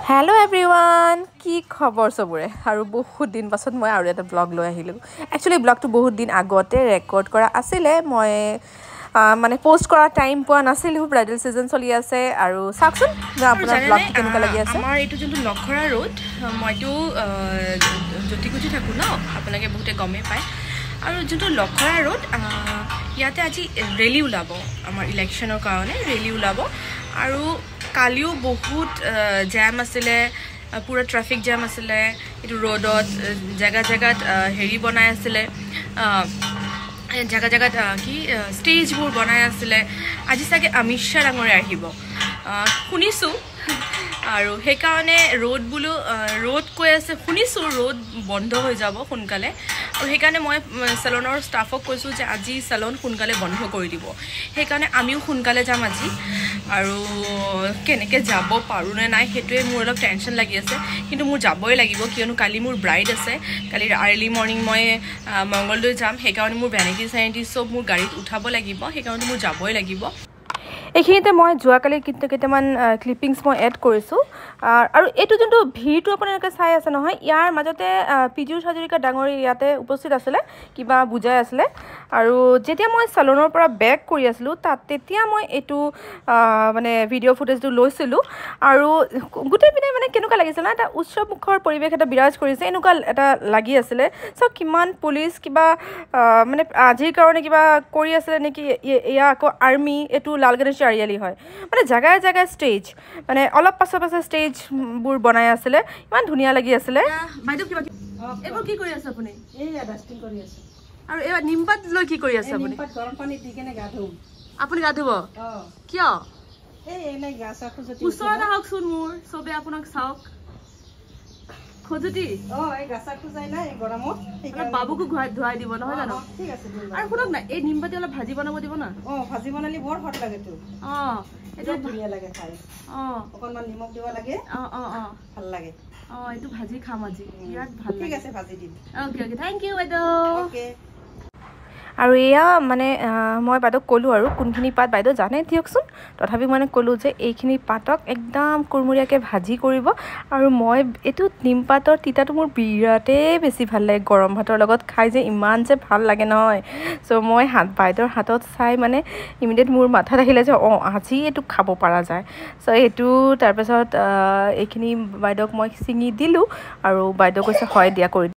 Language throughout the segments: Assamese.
Hello everyone, কি খবৰ সবৰে আৰু বহুত দিন পাছত মই আৰু এটা ব্লগ লৈ আহিলো একচুয়ালি ব্লগটো বহুত দিন আগতে ৰেকৰ্ড কৰা আছিল মই মানে পোষ্ট কৰা টাইম পোৱা নাছিল ব্ৰাইডাল সিজন চলি আছে আৰু সাকচোন আপোনাৰ ব্লগটো কেনেকুৱা লাগি আছে আমাৰ এটো যোনটো লখৰা ৰোড মইটো জটিগুটি থাকো ন আপোনালোকে বহুতে গমে পায় আৰু যোনটো লখৰা ৰোড ইয়াতে আজি ৰেলি উলাব আমাৰ ইলেকশনৰ কাৰণে ৰেলি উলাব আৰু কালিও বহুত জ্যাম আছিলে পুৰা ট্ৰাফিক জ্যাম আছিলে এটো ৰোডত জাগা জাগাত হেৰি বনাই আছিলে জাগা জাগাত কি ষ্টেজবোৰ বনাই আছিলে আজি সাকে অমিত শাহ ডাঙৰে আহিব শুনিছো আৰু সেই কাৰণে ৰোড বুলো ৰোড কৈ আছে শুনিছো ৰোড বন্ধ হৈ যাব সোনকালে আৰু সেই কাৰণে মই সেলনৰ ষ্টাফক কৈছো যে আজি সেলন সোনকালে বন্ধ কৰি দিব সেই কাৰণে আমিও সোনকালে যাম আজি আৰু কেনেকে যাব পাৰো নে নাই হেতুৱে মোৰ অলপ টেনচন লাগি আছে কিন্তু মোৰ যাবই লাগিব কিয়নো কালি মোৰ ব্ৰাইড আছে কালি আৰ্লি মৰ্নিং মই মংগলদৈ যাম সেই কাৰণে মোৰ ভ্যানিটি সাইন্টি সব মোৰ গাড়ীত উঠাব লাগিব সেই কাৰণে মোৰ যাবই লাগিব এইখিনিতে মই যোৱাকালি কেইটামান ক্লিপিংছ মই এড কৰিছোঁ আৰু এইটো যোনটো ভিৰটো আপোনালোকে চাই আছে নহয় ইয়াৰ মাজতে পিজু হাজৰিকা ডাঙৰী ইয়াতে উপস্থিত আছিলে কিবা বুজাই আছিলে আৰু যেতিয়া মই সেলনৰ পৰা বেক কৰি আছিলোঁ তেতিয়া মই এইটো মানে ভিডিঅ' ফুটেজটো লৈছিলোঁ আৰু গোটেই পিনে মানে কেনেকুৱা লাগিছিল না এটা উৎসৱমুখৰ পৰিৱেশ এটা বিৰাজ কৰিছে এনেকুৱা এটা লাগি আছিলে চ' কিমান পুলিচ কিবা মানে আজিৰ কাৰণে কিবা কৰি আছিলে নেকি এয়া আকৌ আৰ্মি এইটো লালগণেশ চাৰিআলি হয় মানে জাগায় জাগায় ষ্টেজ মানে অলপ পাছৰ ষ্টেজবোৰ বনাই আছিলে ইমান ধুনীয়া লাগি আছিলে বাইদেউ কিবা এবোৰ কি কৰি আছে আপুনি এইয়া ডাস্টিং কৰি আছে আৰু এবা নিমপাত লৈ কি কৰি আছে আপুনি নিমপাত গৰম পানী দি কেনে গা ধুম আপুনি গা ধুব কিয় এই এনে গা চা খুজতি উছৰতে হকচোন মোৰ সবে আপোনাক চাওক খুজতি এই গা চা খুজাই না এই গৰমত আপোনাৰ বাবুকো ধুৱাই দিব নহয় জানো ঠিক আছে আৰু শুনক না এই নিমপাতি অলপ ভাজি বনাব দিব না ভাজি বনালি বৰ হট লাগে তো এটা ধুনীয়া লাগে খাই অকনমান নিমখ দিব লাগে ভাল লাগে এইটো ভাজি খাম আজি বিৰাট ভাল ঠিক আছে ভাজি দিম ওকে ওকে থ্যাংক ইউ বাইদেউ ওকে আৰু এয়া মানে মই বাইদেউক ক'লোঁ আৰু কোনখিনি পাত বাইদেউ জানে দিয়কচোন তথাপি মানে ক'লোঁ যে এইখিনি পাতক একদম কুৰমুৰীয়াকৈ ভাজি কৰিব আৰু মই এইটো নিমপাতৰ তিতাটো মোৰ বিৰাটেই বেছি ভাল লাগে গৰম ভাতৰ লগত খাই যে ইমান যে ভাল লাগে নহয় চ' মই বাইদেউৰ হাতত চাই মানে ইমিডিয়েট মোৰ মাথাত আহিলে যে আজি এইটো খাব পৰা যায় চ' এইটো তাৰপিছত এইখিনি বাইদেউক মই ছিঙি দিলোঁ আৰু বাইদেউ কৈছে হয় দিয়া কৰি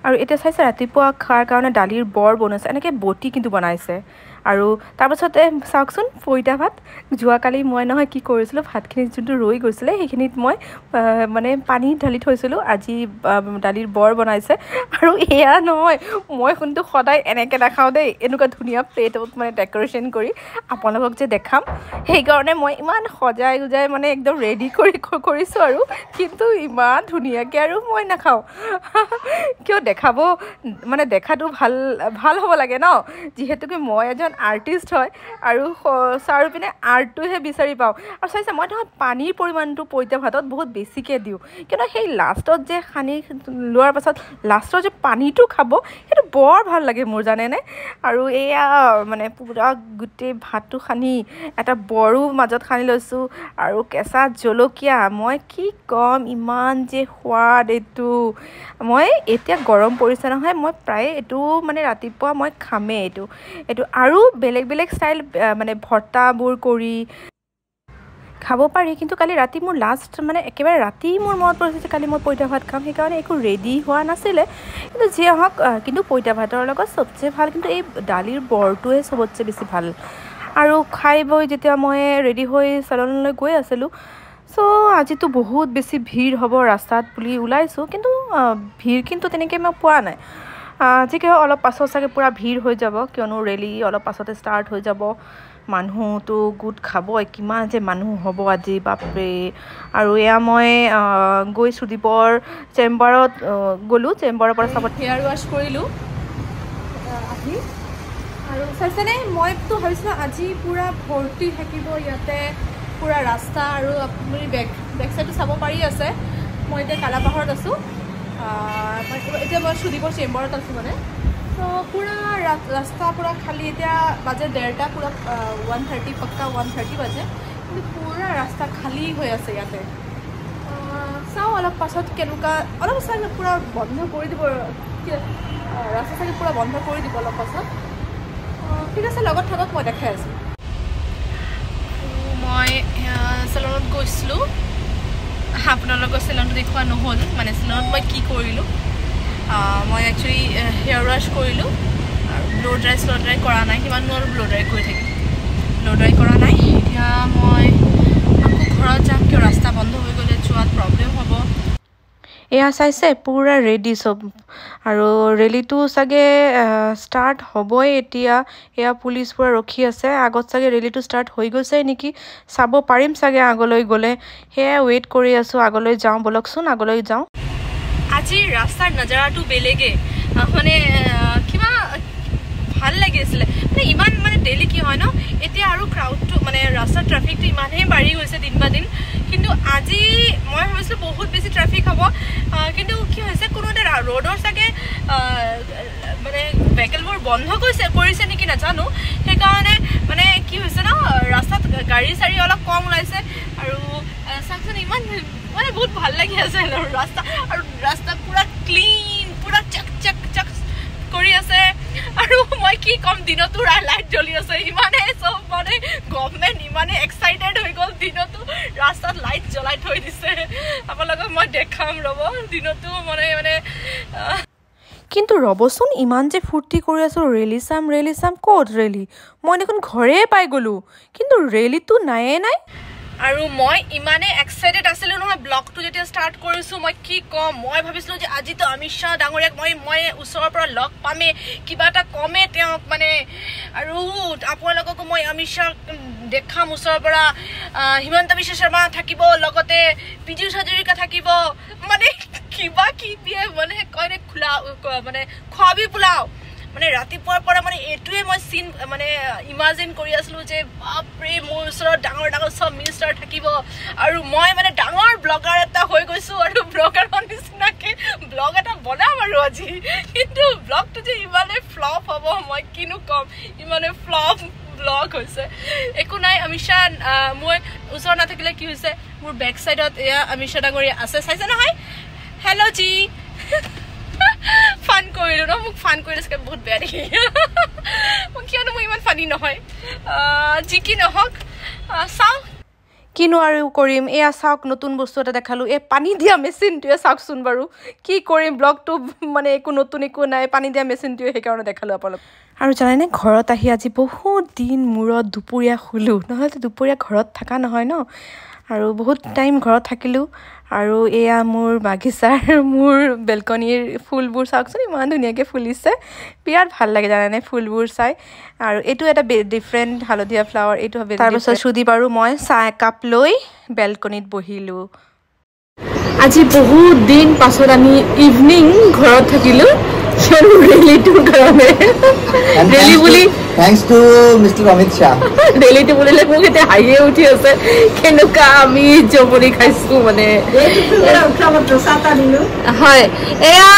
আৰু এতিয়া চাইছে ৰাতিপুৱা খোৱাৰ কাৰণে দালিৰ বৰ বনাইছে এনেকৈ বটি কিন্তু বনাইছে আৰু তাৰপাছতে চাওকচোন পইতা ভাত যোৱাকালি মই নহয় কি কৰিছিলোঁ ভাতখিনি যোনটো ৰৈ গৈছিলে সেইখিনিত মই মানে পানী ঢালি থৈছিলোঁ আজি দালিৰ বৰ বনাইছে আৰু এয়া নহয় মই কিন্তু সদায় এনেকৈ নাখাওঁ দেই এনেকুৱা ধুনীয়া প্লেটত মানে ডেক'ৰেশ্যন কৰি আপোনালোকক যে দেখাম সেইকাৰণে মই ইমান সজাই গুজাই মানে একদম ৰেডি কৰিছোঁ আৰু কিন্তু ইমান ধুনীয়াকৈ আৰু মই নাখাওঁ কিয় দেখাব মানে দেখাটো ভাল হ'ব লাগে ন যিহেতুকে মই এজন আৰ্টিষ্ট হয় আৰু চাৰিওপিনে আৰ্টটোহে বিচাৰি পাওঁ আৰু চাইছে মই নহয় পানীৰ পৰিমাণটো পইতা ভাতত বহুত বেছিকৈ দিওঁ কিন্তু সেই লাষ্টত যে সানি লোৱাৰ পাছত লাষ্টৰ যে পানীটো খাব সেইটো বৰ ভাল লাগে মোৰ জানেনে আৰু এয়া মানে পুৰা গোটেই ভাতটো সানি এটা বড়ো মাজত সানি লৈছোঁ আৰু কেঁচা জলকীয়া মই কি ক'ম ইমান যে সোৱাদ এইটো মই এতিয়া গৰম পৰিছে নহয় মই প্ৰায় এইটো মানে ৰাতিপুৱা মই খামেই এইটো আৰু বেলেগ বেলেগ ষ্টাইল মানে ভৰ্তাবোৰ কৰি খাব পাৰি কিন্তু কালি ৰাতি মোৰ লাষ্ট মানে একেবাৰে ৰাতি মোৰ মনত পৰিছে যে কালি মই পইতা ভাত খাম সেইকাৰণে একো ৰেডি হোৱা নাছিলে কিন্তু যিয়ে হওক কিন্তু পইতা ভাতৰ লগত চবচে ভাল কিন্তু এই দালিৰ বৰটোৱে চবতছে বেছি ভাল আৰু খাই বৈ যেতিয়া মই ৰেডি হৈ চেলনলৈ গৈ আছিলোঁ চ' আজিতো বহুত বেছি ভিৰ হ'ব ৰাস্তাত বুলি ওলাইছোঁ কিন্তু ভিৰ কিন্তু তেনেকৈ মই পোৱা নাই যি কি অলপ পাছত চাগে পূৰা ভিৰ হৈ যাব কিয়নো ৰেলি অলপ পাছতে ষ্টাৰ্ট হৈ যাব মানুহটো গোট খাব কিমান যে মানুহ হ'ব আজি বাপৰে আৰু এয়া মই গৈ সুদীপৰ চেম্বাৰত গ'লোঁ চেম্বাৰৰ পৰা চাব হেয়াৰ ৱাছ কৰিলোঁ আহি আৰু চাইছেনে মইতো ভাবিছিলোঁ আজি পূৰা ভৰ্তি থাকিব ইয়াতে পুৰা ৰাস্তা আৰু আপুনি বেক চাইডটো চাব পাৰি আছে মই এতিয়া কালাপাহাৰত আছোঁ এতিয়া মই সুদীপৰ চেম্বাৰত আছোঁ মানে ত' পুৰা ৰাস্তা পুৰা খালী এতিয়া বাজে 1:30 পুৰা 1:30 পাক্কা 1:30 বাজে কিন্তু পুৰা ৰাস্তা খালী হৈ আছে ইয়াতে অলপ পাছত কেনেকুৱা অলপ চাগে পূৰা বন্ধ কৰি দিব ৰাস্তা চাগে পূৰা বন্ধ কৰি দিব অলপ পাছত ঠিক আছে লগত থাকক মই দেখাই আছোঁ মই চেলুনত গৈছিলোঁ আপোনালোকৰ চেলুনটো দেখুওৱা নহ'ল মানে চেলুনত মই কি কৰিলোঁ মই একচুৱেলি হেয়াৰ ৱাছ কৰিলোঁ আৰু ব্ল' ড্ৰাই কৰা নাই কিমাননো আৰু ব্ল' ড্ৰাই কৰি থাকিম ব্ল' ড্ৰাই কৰা নাই এতিয়া মই আকৌ ঘৰত যাম কিয় ৰাস্তা বন্ধ হৈ গ'লে যোৱাত প্ৰব্লেম হ'ব এয়া চাইছে পূৰা ৰেডি চব আৰু ৰেলীটো চাগে ষ্টাৰ্ট হ'বই এতিয়া এয়া পুলিচ পূৰা ৰখি আছে আগত চাগে ৰেলীটো ষ্টাৰ্ট হৈ গৈছে নেকি চাব পাৰিম চাগে আগলৈ গ'লে সেয়া ৱেইট কৰি আছোঁ আগলৈ যাওঁ ব'লকচোন আগলৈ যাওঁ আজি ৰাস্তাৰ নজাৰাটো বেলেগে মানে কিবা ভাল লাগি আছিলে মানে ইমান মানে ডেইলি কি হয় ন এতিয়া আৰু ক্ৰাউডটো মানে ৰাস্তাৰ ট্ৰাফিকটো ইমানেই বাঢ়ি গৈছে দিন বা দিন কিন্তু আজি মই ভাবিছিলোঁ বহুত বেছি ট্ৰাফিক হ'ব কিন্তু কি হৈছে কোনো এটা ৰোডৰ চাগে মানে ভেহিকেলবোৰ বন্ধ কৰিছে নেকি নাজানো সেইকাৰণে মানে কি হৈছে ন ৰাস্তাত গাড়ী চাড়ী অলপ কম ওলাইছে আৰু চাওকচোন ইমান মানে বহুত ভাল লাগি আছে ৰাস্তা পুৰা ক্লিন পুৰা চক চক চক কৰি আছে আৰু মই কি কম দিনতো লাইট জ্বলি আছে ইমানে চব মানে গভৰ্ণমেণ্ট ইমানে এক্সাইটেড হৈ গ'ল দিনতো ৰাস্তাত লাইট জ্বলাই থৈ দিছে আপোনালোকক মই দেখাম ৰ'ব দিনতো মানে কিন্তু ৰ'বচোন ইমান যে ফূৰ্তি কৰি আছোঁ ৰেলী চাম ক'ত ৰেলী মই দেখোন ঘৰে পাই গ'লোঁ কিন্তু ৰেলীটো নাই আৰু মই ইমানে এক্সাইটেড আছিলোঁ নহয় ব্লগটো যেতিয়া ষ্টাৰ্ট কৰিছোঁ মই কি ক'ম মই ভাবিছিলোঁ যে আজিতো অমিত শ্বাহ ডাঙৰীয়াক মই ওচৰৰ পৰা লগ পামেই কিবা এটা কমেই তেওঁক মানে আৰু আপোনালোককো মই অমিত শ্বাহ দেখাম ওচৰৰ পৰা হিমন্ত বিশ্ব শৰ্মা থাকিব লগতে বিজু হাজৰিকা থাকিব মানে কিবা কি দিয়ে মানে কয় খোলা মানে খোৱাবি পোলাও মানে ৰাতিপুৱাৰ পৰা মানে এইটোৱে মই চিন মানে ইমাজিন কৰি আছিলোঁ যে বাপৰে মোৰ ওচৰত ডাঙৰ চব মিনিষ্টাৰ থাকিব আৰু মই মানে ডাঙৰ ব্লগাৰ এটা হৈ গৈছোঁ আৰু ব্লগাৰৰ নিচিনাকৈ ব্লগ এটা বনাম আৰু আজি কিন্তু ব্লগটো যে ইমানে ফ্লপ হ'ব মই কিনো ক'ম ইমানে ফ্লপ ব্লগ হৈছে একো নাই অমিত শ্বাহ মই ওচৰত নাথাকিলে কি হৈছে মোৰ বেক চাইডত এয়া অমিত শ্বাহ ডাঙৰীয়া আছে চাইছে নহয় হেল্ল' জি ফান কৰিলোঁ ন মোক ফান কৰিলে চাগে বহুত বেয়া দেখি কিয়নো মই ইমান ফানি নহয় যি কি নহওক চাওঁ কিনো আৰু কৰিম এয়া চাওক নতুন বস্তু এটা দেখালোঁ এই পানী দিয়া মেচিনটোৱে চাওকচোন বাৰু কি কৰিম ব্লগটো মানে একো নতুন একো নাই পানী দিয়া মেচিনটোৱে সেইকাৰণে দেখালোঁ আপোনালোক আৰু জানেনে ঘৰত আহি আজি বহুত দিন মূৰত দুপৰীয়া শুলোঁ নহ'লে দুপৰীয়া ঘৰত থকা নহয় ন আৰু বহুত টাইম ঘৰত থাকিলোঁ আৰু এয়া মোৰ বাগিচাৰ মোৰ বেলকনিৰ ফুলবোৰ চাওকচোন ইমান ধুনীয়াকৈ ফুলিছে বিৰাট ভাল লাগে জানেনে ফুলবোৰ চাই আৰু এইটো এটা ডিফাৰেণ্ট হালধীয়া ফ্লাৱাৰ এইটো তাৰপিছত সুদীপ আৰু মই চাহ একাপ লৈ বেলকনিত বহিলোঁ আজি বহুত দিন পাছত আমি ইভিনিং ঘৰত থাকিলোঁ ৰেলীটোৰ কাৰণে ৰেলী বুলি Thanks to Mr. Amit Shah. ৰেলীটো বুলিলে মোক এতিয়া হাঁহিয়ে উঠি আছে কেনেকুৱা আমি জমনি খাইছোঁ মানে হয় এয়া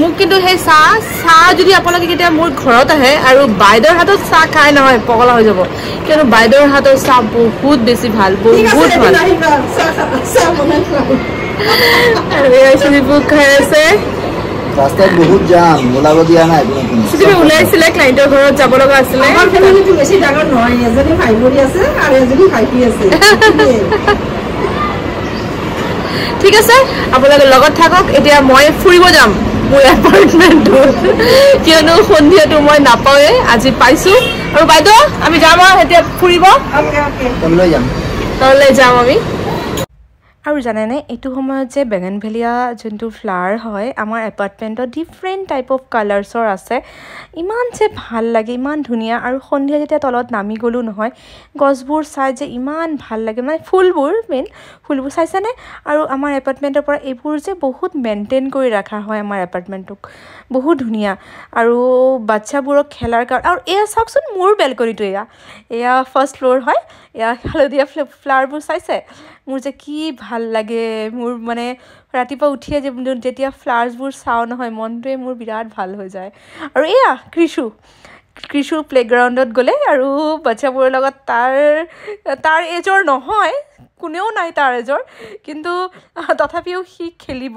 মোক কিন্তু সেই চাহ যদি আপোনালোকে কেতিয়া মোৰ ঘৰত আহে আৰু বাইদেউৰ হাতত চাহ খাই নহয় পগলা হৈ যাব কিয়নো বাইদেউৰ হাতৰ চাহ বহুত বেছি ভাল বহুত ভাল আৰু এয়া চুলিবোৰ খাই আছে ৰাস্তাত বহুত জাম ওলাব দিয়া নাই তুমি ওলাইছিলে ক্লাইণ্টৰ ঘৰত যাব লগা আছিলে আমাৰ ফেমিলিটো বেছি ডাঙৰ নহয় এজনী ভাই ভনী আছে আৰু এজনী ভাইটি আছে ঠিক আছে আপোনালোকে লগত থাকক এতিয়া মই ফুৰিব যাম মোৰ এপাৰ্টমেণ্টত কিয়নো সন্ধিয়াটো মই নাপাওঁৱে আজি পাইছোঁ আৰু বাইদেউ আমি যাম আৰু এতিয়া ফুৰিব তললৈ যাম আমি আৰু জানেনে এইটো সময়ত যে বেগেনভেলিয়া যোনটো ফ্লাৱাৰ হয় আমাৰ এপাৰ্টমেণ্টত ডিফাৰেণ্ট টাইপ অফ কালাৰ্ছৰ আছে ইমান যে ভাল লাগে ইমান ধুনীয়া আৰু সন্ধিয়া যেতিয়া তলত নামি গ'লোঁ নহয় গছবোৰ চাই যে ইমান ভাল লাগে মানে ফুলবোৰ ফুলবোৰ চাইছেনে আৰু আমাৰ এপাৰ্টমেণ্টৰ পৰা এইবোৰ যে বহুত মেইনটেইন কৰি ৰখা হয় আমাৰ এপাৰ্টমেণ্টটোক বহুত ধুনীয়া আৰু বাচ্চাবোৰক খেলাৰ কাৰণে আৰু এয়া চাওকচোন মোৰ বেলকনিটো এয়া ফাৰ্ষ্ট ফ্ল'ৰ হয় এয়া হালধীয়া ফ্লাৱাৰবোৰ চাইছে মোৰ যে কি ভাল লাগে মোৰ মানে ৰাতিপুৱা উঠিয়ে যেতিয়া ফ্লাৱাৰ্ছবোৰ চাওঁ নহয় মনটোৱে মোৰ বিৰাট ভাল হৈ যায় আৰু এয়া কৃষু প্লেগ্ৰাউণ্ডত গ'লে আৰু বাচ্চাবোৰৰ লগত তাৰ এজৰ নহয় কোনেও নাই তাৰ এজৰ কিন্তু তথাপিও সি খেলিব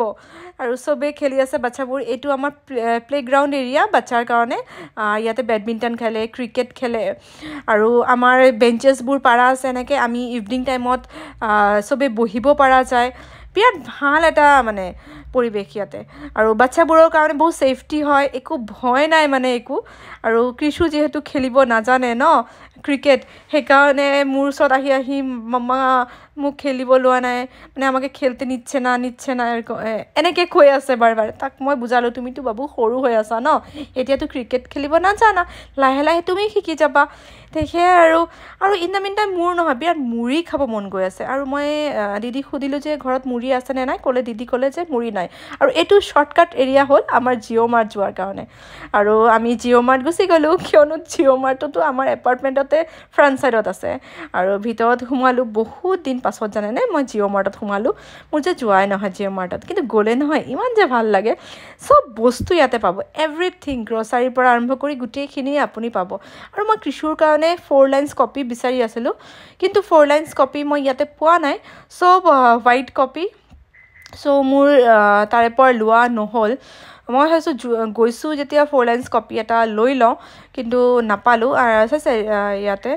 আৰু চবেই খেলি আছে বাচ্চাবোৰ এইটো আমাৰ প্লেগ্ৰাউণ্ড এৰিয়া বাচ্চাৰ কাৰণে ইয়াতে বেডমিণ্টন খেলে ক্ৰিকেট খেলে আৰু আমাৰ বেঞ্চেছবোৰ পাৰা আছে এনেকৈ আমি ইভিনিং টাইমত চবেই বহিব পৰা যায় বিৰাট ভাল এটা মানে পৰিৱেশ ইয়াতে আৰু বাচ্চাবোৰৰ কাৰণে বহুত ছেফটি হয় একো ভয় নাই মানে একো আৰু কৃষু যিহেতু খেলিব নাজানে ন ক্ৰিকেট সেইকাৰণে মোৰ ওচৰত আহি মামা মোক খেলিব লোৱা নাই মানে আমাকে খেলতে নিচ্ছে না এনেকৈ কৈ আছে বাৰে তাক মই বুজালোঁ তুমিতো বাবু সৰু হৈ আছা ন এতিয়াতো ক্ৰিকেট খেলিব নাজানা লাহে লাহে তুমি শিকি যাবা সেয়াই আৰু ইন দ্য মিন টাইম মোৰ নহয় বিৰাট মুড়ি খাব মন গৈ আছে আৰু মই দিদিক সুধিলোঁ যে ঘৰত মুড়ি আছেনে নাই ক'লে দিদি ক'লে যে মুড়ি নাই আৰু এইটো শ্বৰ্টকাট এৰিয়া হ'ল আমাৰ জিঅ' মাৰ্ট যোৱাৰ কাৰণে আৰু আমি জিঅ' মাৰ্ট গুচি গ'লোঁ কিয়নো জিঅ' মাৰ্টতো আমাৰ এপাৰ্টমেণ্টতে ফ্ৰণ্ট ছাইডত আছে আৰু ভিতৰত সোমালোঁ বহুত দিন পাছত জানেনে মই জিঅ' মাৰ্টত সোমালোঁ মোৰ যে যোৱাই নহয় জিঅ' মাৰ্টত কিন্তু গ'লে নহয় ইমান যে ভাল লাগে চব বস্তু ইয়াতে পাব এভৰিথিং গ্ৰচাৰীৰ পৰা আৰম্ভ কৰি গোটেইখিনি আপুনি পাব আৰু মই কৃষুৰ কাৰণে 4 লাইনছ কপি বিচাৰি আছিলোঁ কিন্তু 4 লাইনছ কপি মই ইয়াতে পোৱা নাই চব হোৱাইট কপি চ' মোৰ তাৰে পৰা লোৱা নহ'ল মই ভাবিছোঁ গৈছোঁ যেতিয়া 4 লাইনছ কপি এটা লৈ লওঁ কিন্তু নাপালোঁ চাইছে ইয়াতে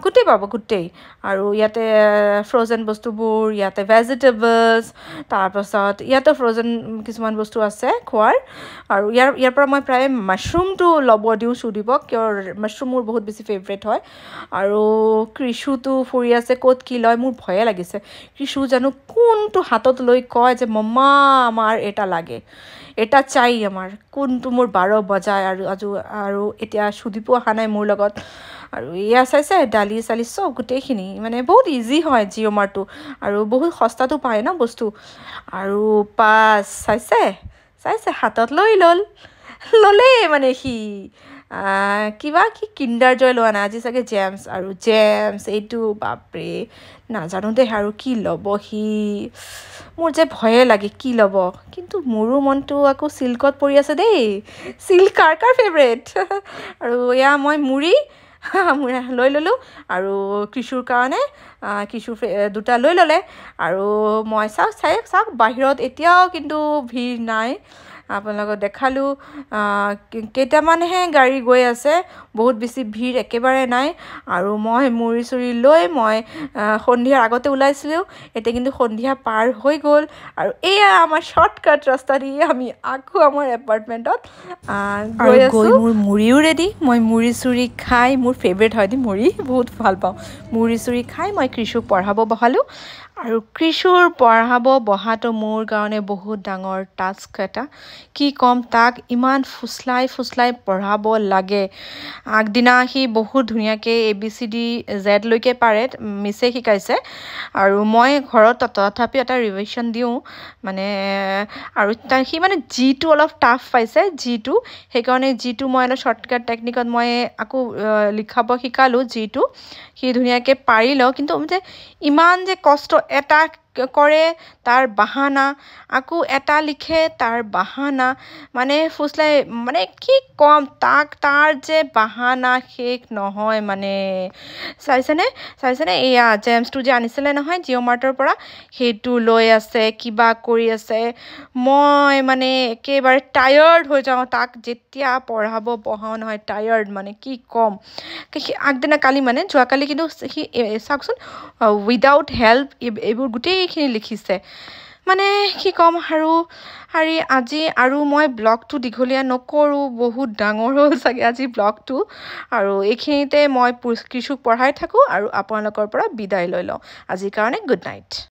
গোটেই পাব গোটেই আৰু ইয়াতে ফ্ৰ'জেন বস্তুবোৰ ইয়াতে ভেজিটেবলছ তাৰপাছত ইয়াতে ফ্ৰ'জেন কিছুমান বস্তু আছে খোৱাৰ আৰু ইয়াৰ পৰা মই প্ৰায় মাছৰুমটো ল'ব দিওঁ চুদিব কিয় মাছৰুম মোৰ বহুত বেছি ফেভৰেট হয় আৰু কৃষুটো ফুৰি আছে ক'ত কি লয় মোৰ ভয়ে লাগিছে কৃষু জানো কোনটো হাতত লৈ কয় যে মাম্মা আমাৰ এটা লাগে এটা চাই আমাৰ কোনটো মোৰ 12 বজায় আৰু এতিয়া সুদীপো অহা নাই মোৰ লগত আৰু এয়া চাইছে দালি চালি চব গোটেইখিনি মানে বহুত ইজি হয় জিঅ' মাৰ্টটো আৰু বহুত সস্তাটো পায় ন বস্তু আৰু পাছ চাইছে হাতত ল'লেই মানে সি কিবা কি কিণ্ডাৰ জয় লোৱা নাই আজি চাগে জেমছ এইটো বাপৰে নাজানো দেই আৰু কি ল'ব সি মোৰ যে ভয়ে লাগে কি ল'ব কিন্তু মোৰো মনটো আকৌ চিল্কত পৰি আছে দেই চিল্ক কাৰ ফেভৰেট আৰু এয়া মই মুড়ি লৈ ল'লোঁ আৰু কৃষুৰ কাৰণে কৃষু দুটা লৈ ল'লে আৰু মই চাওক বাহিৰত এতিয়াও কিন্তু ভিৰ নাই আপোনালোকক দেখালোঁ কেইটামানহে গাড়ী গৈ আছে বহুত বেছি ভিৰ একেবাৰে নাই আৰু মই মুড়ি চুৰি লৈ মই সন্ধিয়াৰ আগতে ওলাইছিলোঁ এতিয়া কিন্তু সন্ধিয়া পাৰ হৈ গ'ল আৰু এয়া আমাৰ শ্বৰ্টকাট ৰাস্তা দি আমি আকৌ আমাৰ এপাৰ্টমেণ্টত গৈ আছোঁ মোৰ মুড়িও ৰেডি মই মুড়ি চুৰি খাই মোৰ ফেভৰেট হয় দেই মুড়ি বহুত ভাল পাওঁ মুড়ি চুৰি খাই মই কৃষুক পঢ়াব বহালোঁ আৰু কৃষুৰ পঢ়াব বহাটো মোৰ কাৰণে বহুত ডাঙৰ টাস্ক এটা কি ক'ম তাক ইমান ফুচলাই পঢ়াব লাগে আগদিনা সি বহুত ধুনীয়াকৈ ABCD Z লৈকে পাৰে মিছে শিকাইছে আৰু মই ঘৰত তথাপি এটা ৰিভিজন দিওঁ মানে আৰু সি মানে G2 অলপ টাফ পাইছে G2 সেইকাৰণে G2 মই অলপ শ্বৰ্টকাট টেকনিকত মই আকৌ লিখাব শিকালোঁ G2 সি ধুনীয়াকৈ পাৰিল কিন্তু যে ইমান যে কষ্ট এটা কৰে তাৰ বাহানা আকৌ এটা লিখে তাৰ বাহানা মানে ফুচলাই মানে কি ক'ম তাৰ যে বাহানা শেষ নহয় মানে চাইছেনে এয়া জেমছটো যে আনিছিলে নহয় জিঅ' মাৰ্টৰ পৰা সেইটো লৈ আছে কিবা কৰি আছে মই মানে একেবাৰে টায়াৰ্ড হৈ যাওঁ তাক যেতিয়া পঢ়াব বহাও নহয় টায়াৰ্ড মানে কি ক'ম আগদিনা কালি মানে যোৱাকালি কিন্তু সি চাওকচোন উইদাউট হেল্প এইবোৰ গোটেইখিনি লিখিছে মানে কি ক'ম আৰু আজি আৰু মই ব্লগটো দীঘলীয়া নকৰোঁ বহুত ডাঙৰ হ'ল চাগে আজি ব্লগটো আৰু এইখিনিতে মই কৃষুক পঢ়াই থাকোঁ আৰু আপোনালোকৰ পৰা বিদায় লৈ লওঁ আজিৰ কাৰণে গুড নাইট